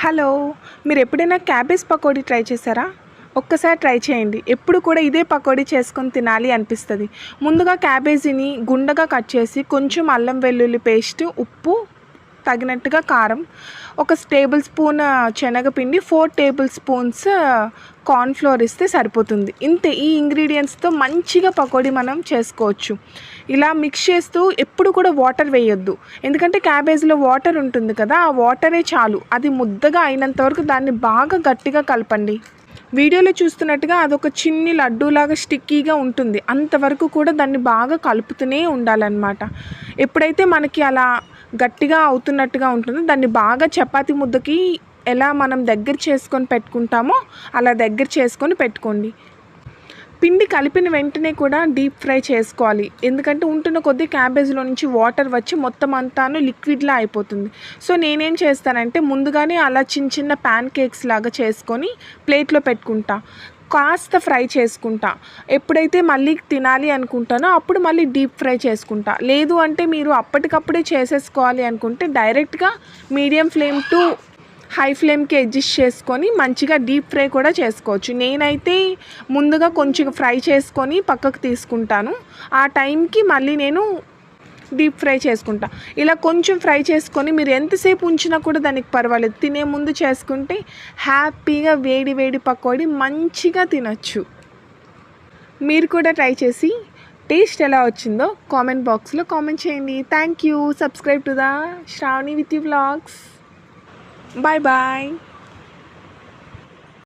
Hello, మీరు ఎప్పుడైనా cabbage pakodi try చేశారా? ఒక్కసారి ట్రై చేయండి. ఎప్పుడు కూడా ఇదే పకోడీ చేసుకొని తినాలి అనిపిస్తుంది. ముందుగా క్యాబేజీని గుండగా కట్ చేసి కొంచెం అల్లం వెల్లుల్లి పేస్ట్, ఉప్పు, తగినట్టుగా కారం, ఒక టేబుల్ స్పూన్ శనగపిండి, 4 టేబుల్ స్పూన్స్ కార్న్‌ఫ్లోర్ ఇస్తే సరిపోతుంది. ఇంతే, ఈ ఇంగ్రీడియంట్స్తో మంచిగా పకోడీ మనం చేసుకోవచ్చు. ఇలా మిక్స్ చేస్తూ ఎప్పుడు కూడా వాటర్ వేయొద్దు, ఎందుకంటే క్యాబేజ్లో వాటర్ ఉంటుంది కదా, ఆ వాటరే చాలు. అది ముద్దగా అయినంత వరకు దాన్ని బాగా గట్టిగా కలపండి. వీడియోలో చూస్తున్నట్టుగా అదొక చిన్ని లడ్డూలాగా స్టిక్కీగా ఉంటుంది. అంతవరకు కూడా దాన్ని బాగా కలుపుతూనే ఉండాలన్నమాట. ఎప్పుడైతే మనకి అలా గట్టిగా అవుతున్నట్టుగా ఉంటుందో దాన్ని బాగా చపాతీ ముద్దకి ఎలా మనం దగ్గర చేసుకొని పెట్టుకుంటామో అలా దగ్గర చేసుకొని పెట్టుకోండి. పిండి కలిపిన వెంటనే కూడా డీప్ ఫ్రై చేసుకోవాలి, ఎందుకంటే ఉంటున్న కొద్దీ క్యాబేజ్లో నుంచి వాటర్ వచ్చి మొత్తం అంతాను లిక్విడ్లా అయిపోతుంది. సో నేనేం చేస్తానంటే ముందుగానే అలా చిన్న చిన్న ప్యాన్ కేక్స్ లాగా చేసుకొని ప్లేట్లో పెట్టుకుంటా, కాస్త ఫ్రై చేసుకుంటా. ఎప్పుడైతే మళ్ళీ తినాలి అనుకుంటానో అప్పుడు మళ్ళీ డీప్ ఫ్రై చేసుకుంటా. లేదు అంటే మీరు అప్పటికప్పుడే చేసేసుకోవాలి అనుకుంటే డైరెక్ట్గా మీడియం ఫ్లేమ్ టు హై ఫ్లేమ్కి అడ్జస్ట్ చేసుకొని మంచిగా డీప్ ఫ్రై కూడా చేసుకోవచ్చు. నేనైతే ముందుగా కొంచెం ఫ్రై చేసుకొని పక్కకు తీసుకుంటాను, ఆ టైంకి మళ్ళీ నేను డీప్ ఫ్రై చేసుకుంటా. ఇలా కొంచెం ఫ్రై చేసుకొని మీరు ఎంతసేపు ఉంచినా కూడా దానికి పర్వాలేదు. తినే ముందు చేసుకుంటే హ్యాపీగా వేడి వేడి పకోడీ మంచిగా తినచ్చు. మీరు కూడా ట్రై చేసి టేస్ట్ ఎలా వచ్చిందో కామెంట్ బాక్స్లో కామెంట్ చేయండి. Thank you. Subscribe to the Shravani with you vlogs. Bye bye.